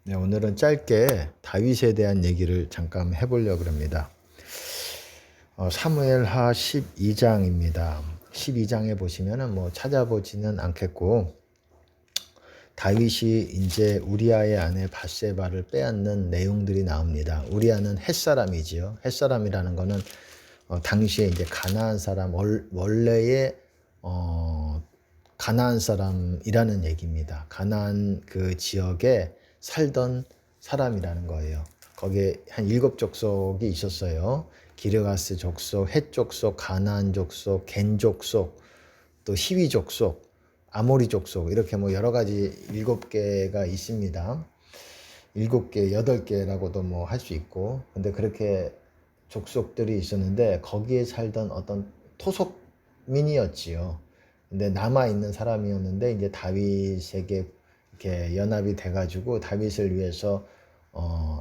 네, 오늘은 짧게 다윗에 대한 얘기를 잠깐 해보려고 합니다. 사무엘하 12장입니다. 12장에 보시면은 찾아보지는 않겠고, 다윗이 이제 우리아의 아내 밧세바를 빼앗는 내용들이 나옵니다. 우리아는 햇사람이지요. 햇사람이라는 거는 당시에 이제 가나안 사람 원래의 가나안 사람이라는 얘기입니다. 가나안 그 지역에 살던 사람이라는 거예요. 거기에 한 7족속이 있었어요. 기르가스 족속, 헷 족속, 가나안 족속, 겐 족속, 또 히위 족속, 아모리 족속, 이렇게 여러 가지 7개가 있습니다. 7개, 8개라고도 할 수 있고, 근데 그렇게 족속들이 있었는데 거기에 살던 어떤 토속민이었지요. 근데 남아있는 사람이었는데 이제 다윗에게 이렇게 연합이 돼가지고 다윗을 위해서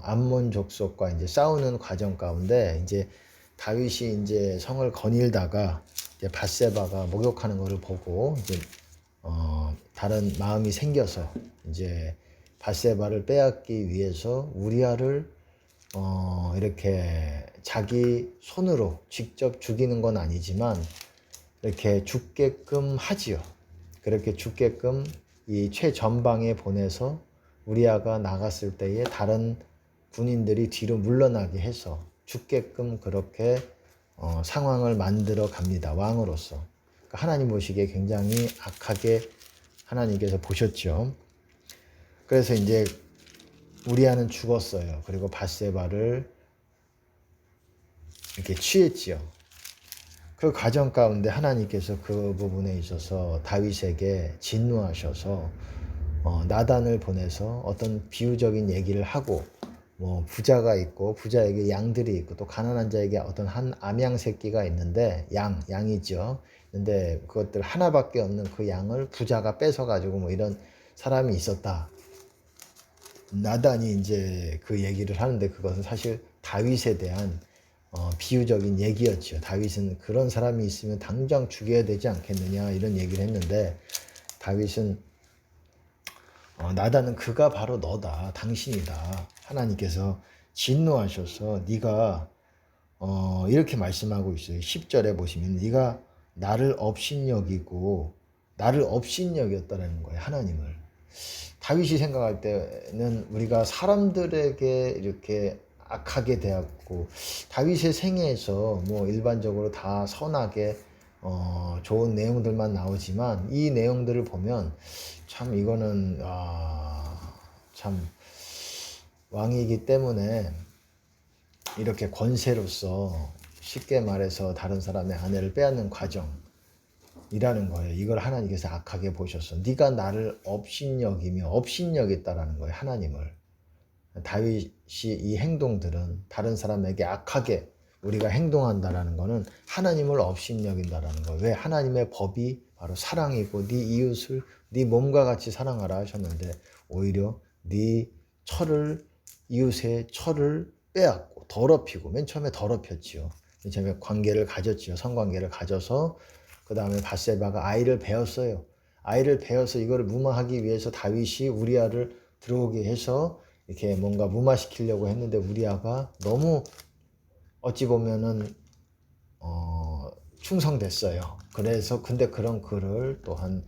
암몬 족속과 이제 싸우는 과정 가운데 이제 다윗이 이제 성을 거닐다가 이제 밧세바가 목욕하는 것을 보고 이제 다른 마음이 생겨서 이제 밧세바를 빼앗기 위해서 우리아를 이렇게 자기 손으로 직접 죽이는 건 아니지만 이렇게 죽게끔 하지요. 그렇게 죽게끔 이 최전방에 보내서 우리아가 나갔을 때에 다른 군인들이 뒤로 물러나게 해서 죽게끔 그렇게 상황을 만들어 갑니다. 왕으로서. 그러니까 하나님 보시기에 굉장히 악하게 하나님께서 보셨죠. 그래서 이제 우리아는 죽었어요. 그리고 밧세바를 이렇게 취했지요. 그 과정 가운데 하나님께서 그 부분에 있어서 다윗에게 진노하셔서 나단을 보내서 어떤 비유적인 얘기를 하고 부자가 있고 부자에게 양들이 있고 또 가난한 자에게 어떤 한 암양 새끼가 있는데 양이죠. 근데 그것들 하나밖에 없는 그 양을 부자가 뺏어가지고 이런 사람이 있었다. 나단이 이제 그 얘기를 하는데 그것은 사실 다윗에 대한 비유적인 얘기였죠. 다윗은 그런 사람이 있으면 당장 죽여야 되지 않겠느냐 이런 얘기를 했는데 다윗은 나단은 그가 바로 너다, 당신이다. 하나님께서 진노하셔서 네가 이렇게 말씀하고 있어요. 10절에 보시면 네가 나를 업신여기고 나를 업신여겼다라는 거예요. 하나님을. 다윗이 생각할 때는 우리가 사람들에게 이렇게 악하게 대하고 다윗의 생애에서 일반적으로 다 선하게 좋은 내용들만 나오지만 이 내용들을 보면 참 이거는 참 왕이기 때문에 이렇게 권세로서 쉽게 말해서 다른 사람의 아내를 빼앗는 과정이라는 거예요. 이걸 하나님께서 악하게 보셔서 네가 나를 업신여기며 업신여겼다라는 거예요. 하나님을. 다윗이 이 행동들은 다른 사람에게 악하게 우리가 행동한다라는 거는 하나님을 업신여긴다라는 거예요. 왜? 하나님의 법이 바로 사랑이고 네 이웃을 네 몸과 같이 사랑하라 하셨는데 오히려 네 이웃의 철을 빼앗고 더럽히고 맨 처음에 더럽혔지요. 맨 처음에 관계를 가졌지요. 성관계를 가져서 그 다음에 밧세바가 아이를 배웠어요. 아이를 배워서 이거를 무마하기 위해서 다윗이 우리아를 들어오게 해서 이렇게 뭔가 무마시키려고 했는데 우리아가 너무 어찌 보면은 충성됐어요. 그래서 근데 그런 그를 또한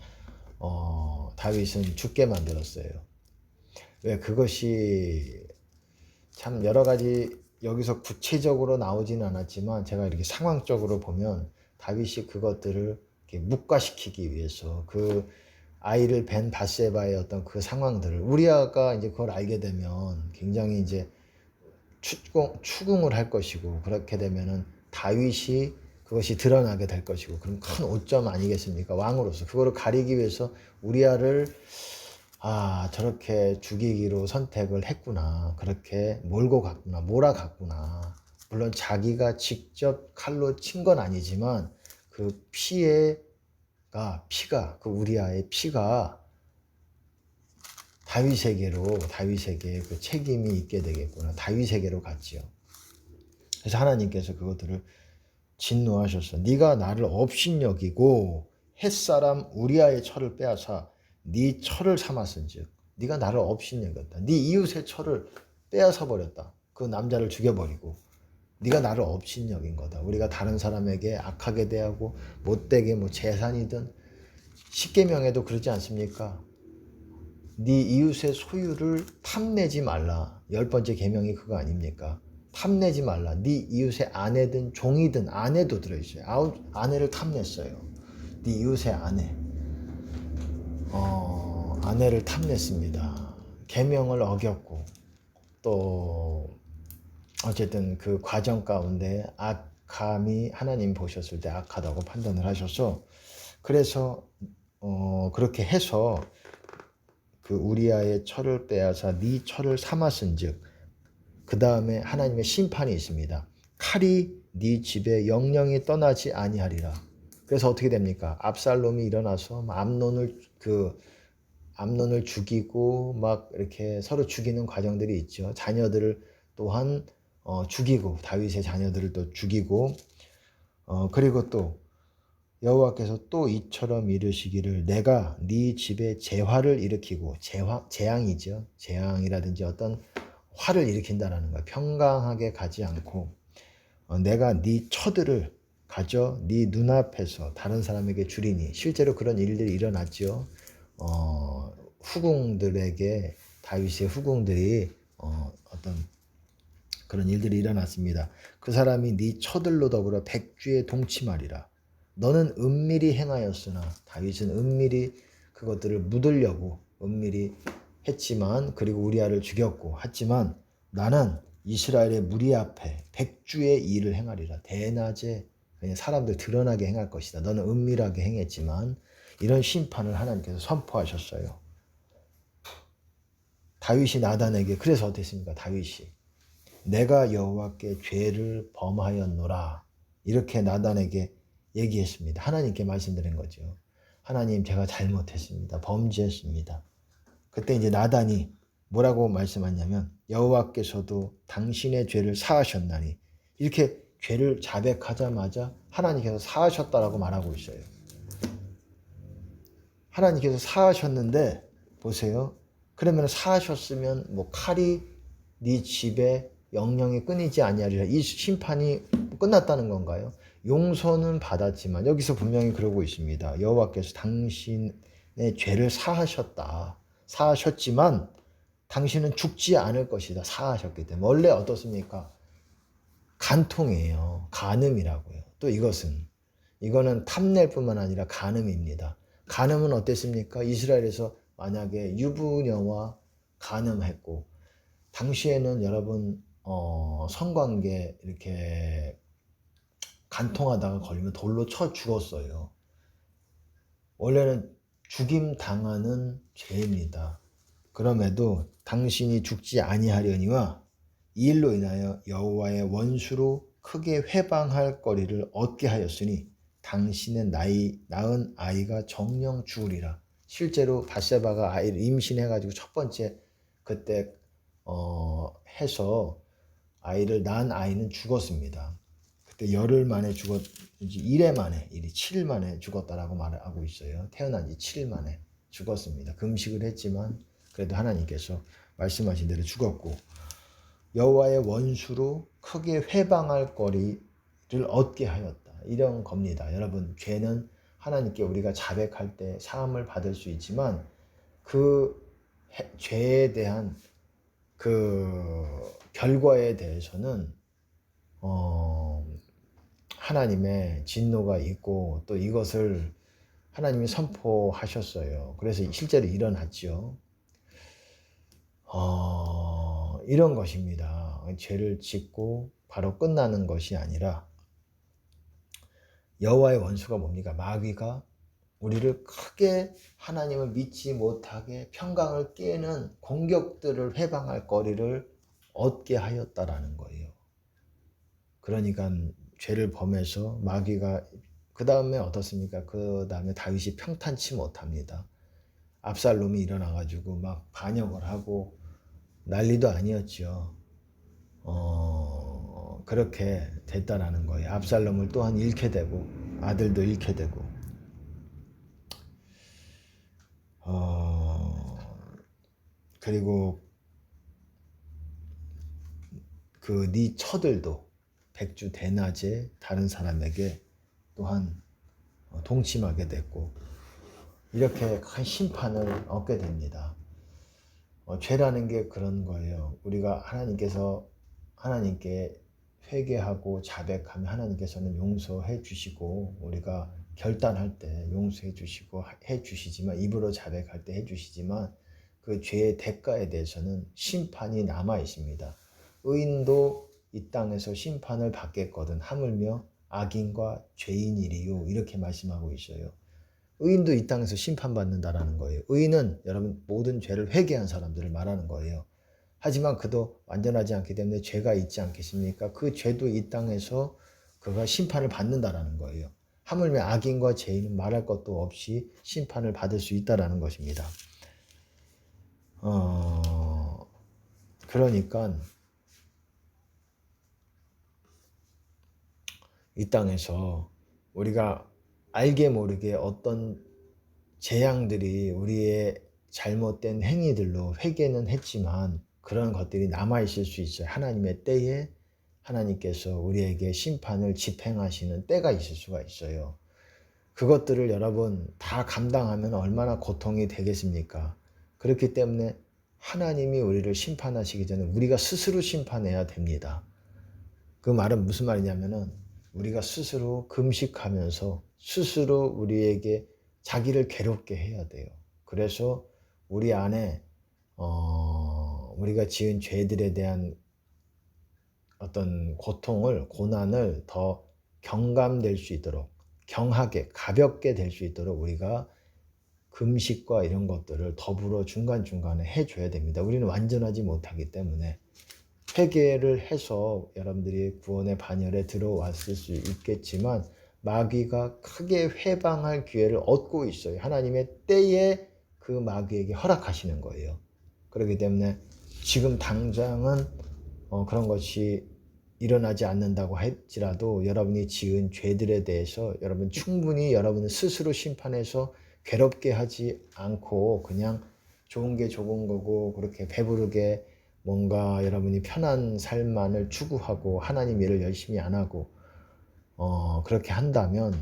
다윗은 죽게 만들었어요. 왜? 그것이 참 여러 가지 여기서 구체적으로 나오지는 않았지만 제가 이렇게 상황적으로 보면 다윗이 그것들을 이렇게 묵과시키기 위해서 그 아이를 뵌 밧세바의 어떤 그 상황들을 우리아가 이제 그걸 알게 되면 굉장히 이제 추궁을 할 것이고 그렇게 되면은 다윗이 그것이 드러나게 될 것이고 그럼 큰 오점 아니겠습니까? 왕으로서 그거를 가리기 위해서 우리아를 저렇게 죽이기로 선택을 했구나. 그렇게 몰고 갔구나. 몰아갔구나. 물론 자기가 직접 칼로 친 건 아니지만 그 피가 그 우리아의 피가 다윗에게 그 책임이 있게 되겠구나. 다윗에게로 갔지요. 그래서 하나님께서 그것들을 진노하셔서 네가 나를 업신여기고 햇사람 우리아의 철을 빼앗아 네 철을 삼았은즉 네가 나를 업신여겼다. 네 이웃의 처를 빼앗아 버렸다. 그 남자를 죽여버리고 네가 나를 업신여긴 거다. 우리가 다른 사람에게 악하게 대하고 못되게 뭐 재산이든 십계명에도 그러지 않습니까? 네 이웃의 소유를 탐내지 말라. 10번째 계명이 그거 아닙니까? 탐내지 말라. 네 이웃의 아내든 종이든 아내도 들어있어요. 아내를 탐냈어요. 네 이웃의 아내. 아내를 탐냈습니다. 계명을 어겼고 또 어쨌든 그 과정 가운데 악함이 하나님 보셨을 때 악하다고 판단을 하셔서 그래서 그렇게 해서 그 우리아의 철을 빼앗아 네 철을 삼았은즉 그 다음에 하나님의 심판이 있습니다. 칼이 네 집에 영영이 떠나지 아니하리라. 그래서 어떻게 됩니까? 압살롬이 일어나서 암논을 죽이고 막 이렇게 서로 죽이는 과정들이 있죠. 자녀들을 또한 죽이고 다윗의 자녀들을 또 죽이고 그리고 또 여호와께서 또 이처럼 이르시기를 내가 네 집에 재화를 일으키고 재앙이죠. 재앙이라든지 어떤 화를 일으킨다라는 거야. 평강하게 가지 않고 내가 네 처들을 가져 네 눈앞에서 다른 사람에게 주리니 실제로 그런 일들이 일어났죠. 후궁들에게 다윗의 후궁들이 어떤 그런 일들이 일어났습니다. 그 사람이 네 처들로 더불어 백주에 동침하리라. 너는 은밀히 행하였으나 다윗은 은밀히 그것들을 묻으려고 은밀히 했지만 그리고 우리아를 죽였고 했지만 나는 이스라엘의 무리 앞에 백주의 일을 행하리라. 대낮에 그냥 사람들 드러나게 행할 것이다. 너는 은밀하게 행했지만 이런 심판을 하나님께서 선포하셨어요. 다윗이 나단에게 그래서 어땠습니까? 다윗이 내가 여호와께 죄를 범하였노라 이렇게 나단에게 얘기했습니다. 하나님께 말씀드린 거죠. 하나님 제가 잘못했습니다. 범죄했습니다. 그때 이제 나단이 뭐라고 말씀하냐면 여호와께서도 당신의 죄를 사하셨나니 이렇게 죄를 자백하자마자 하나님께서 사하셨다라고 말하고 있어요. 하나님께서 사하셨는데 보세요. 그러면 사하셨으면 뭐 칼이 네 집에 영영이 끊이지 아니하리라. 이 심판이 끝났다는 건가요? 용서는 받았지만 여기서 분명히 그러고 있습니다. 여호와께서 당신의 죄를 사하셨다. 사하셨지만 당신은 죽지 않을 것이다. 사하셨기 때문에. 원래 어떻습니까? 간통이에요. 간음이라고요. 또 이거는 탐낼 뿐만 아니라 간음입니다. 간음은 어땠습니까? 이스라엘에서 만약에 유부녀와 간음했고 당시에는 여러분 성관계 이렇게 간통하다가 걸리면 돌로 쳐 죽었어요. 원래는 죽임 당하는 죄입니다. 그럼에도 당신이 죽지 아니하려니와 이 일로 인하여 여호와의 원수로 크게 회방할 거리를 얻게 하였으니 당신의 낳은 아이가 정령 죽으리라. 실제로 바세바가 아이를 임신해가지고 첫 번째 그때 해서 아이를 낳은 아이는 죽었습니다. 그때 열흘 만에 일해 만에 7일 만에 죽었다라고 말하고 있어요. 태어난 지 7일 만에 죽었습니다. 금식을 했지만 그래도 하나님께서 말씀하신 대로 죽었고 여호와의 원수로 크게 회방할 거리를 얻게 하였다. 이런 겁니다. 여러분 죄는 하나님께 우리가 자백할 때 사함을 받을 수 있지만 그 죄에 대한 그 결과에 대해서는 하나님의 진노가 있고 또 이것을 하나님이 선포하셨어요. 그래서 실제로 일어났죠. 이런 것입니다. 죄를 짓고 바로 끝나는 것이 아니라 여호와의 원수가 뭡니까? 마귀가 우리를 크게 하나님을 믿지 못하게 평강을 깨는 공격들을 회방할 거리를 얻게 하였다라는 거예요. 그러니까 죄를 범해서 마귀가 그 다음에 어떻습니까? 그 다음에 다윗이 평탄치 못합니다. 압살롬이 일어나가지고 막 반역을 하고 난리도 아니었죠. 그렇게 됐다라는 거예요. 압살롬을 또한 잃게 되고 아들도 잃게 되고 그리고 그 네 처들도 백주 대낮에 다른 사람에게 또한 동침하게 됐고 이렇게 큰 심판을 얻게 됩니다. 죄라는 게 그런 거예요. 우리가 하나님께 회개하고 자백하면 하나님께서는 용서해 주시고 우리가 결단할 때 용서해 주시고 해 주시지만 입으로 자백할 때 해 주시지만 그 죄의 대가에 대해서는 심판이 남아 있습니다. 의인도 이 땅에서 심판을 받겠거든 하물며 악인과 죄인이리요 이렇게 말씀하고 있어요. 의인도 이 땅에서 심판받는다라는 거예요. 의인은 여러분 모든 죄를 회개한 사람들을 말하는 거예요. 하지만 그도 완전하지 않기 때문에 죄가 있지 않겠습니까? 그 죄도 이 땅에서 그가 심판을 받는다라는 거예요. 하물며 악인과 죄인은 말할 것도 없이 심판을 받을 수 있다라는 것입니다. 그러니까 이 땅에서 우리가 알게 모르게 어떤 재앙들이 우리의 잘못된 행위들로 회개는 했지만 그런 것들이 남아있을 수 있어요. 하나님의 때에 하나님께서 우리에게 심판을 집행하시는 때가 있을 수가 있어요. 그것들을 여러분 다 감당하면 얼마나 고통이 되겠습니까? 그렇기 때문에 하나님이 우리를 심판하시기 전에 우리가 스스로 심판해야 됩니다. 그 말은 무슨 말이냐면은 우리가 스스로 금식하면서 스스로 우리에게 자기를 괴롭게 해야 돼요. 그래서 우리 안에 우리가 지은 죄들에 대한 어떤 고난을 더 경감될 수 있도록 경하게 가볍게 될 수 있도록 우리가 금식과 이런 것들을 더불어 중간중간에 해줘야 됩니다. 우리는 완전하지 못하기 때문에 회개를 해서 여러분들이 구원의 반열에 들어왔을 수 있겠지만 마귀가 크게 회방할 기회를 얻고 있어요. 하나님의 때에 그 마귀에게 허락하시는 거예요. 그렇기 때문에 지금 당장은 그런 것이 일어나지 않는다고 할지라도 여러분이 지은 죄들에 대해서 여러분 충분히 여러분을 스스로 심판해서 괴롭게 하지 않고 그냥 좋은 게 좋은 거고 그렇게 배부르게 뭔가 여러분이 편한 삶만을 추구하고 하나님 일을 열심히 안 하고 그렇게 한다면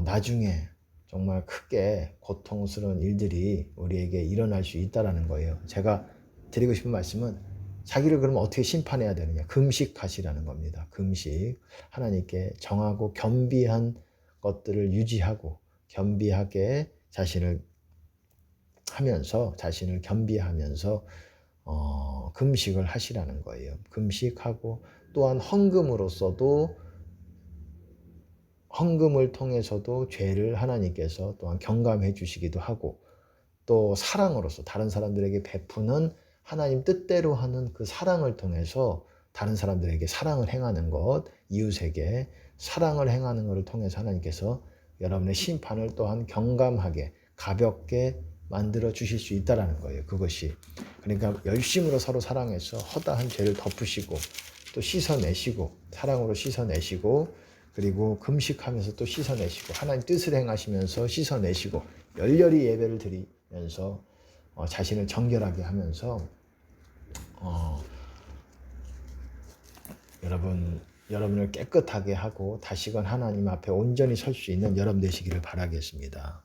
나중에 정말 크게 고통스러운 일들이 우리에게 일어날 수 있다는 거예요. 제가 드리고 싶은 말씀은 자기를 그러면 어떻게 심판해야 되느냐. 금식하시라는 겁니다. 금식. 하나님께 정하고 겸비한 것들을 유지하고 겸비하게 자신을 겸비하면서 금식을 하시라는 거예요. 금식하고 또한 헌금을 통해서도 죄를 하나님께서 또한 경감해 주시기도 하고 또 사랑으로서 다른 사람들에게 베푸는 하나님 뜻대로 하는 그 사랑을 통해서 다른 사람들에게 사랑을 행하는 것, 이웃에게 사랑을 행하는 것을 통해서 하나님께서 여러분의 심판을 또한 경감하게 가볍게 만들어 주실 수 있다는 거예요. 그것이. 그러니까 열심으로 서로 사랑해서 허다한 죄를 덮으시고 또 씻어내시고 사랑으로 씻어내시고 그리고 금식하면서 또 씻어내시고 하나님 뜻을 행하시면서 씻어내시고 열렬히 예배를 드리면서 자신을 정결하게 하면서 여러분을 깨끗하게 하고 다시금 하나님 앞에 온전히 설 수 있는 여러분 되시기를 바라겠습니다.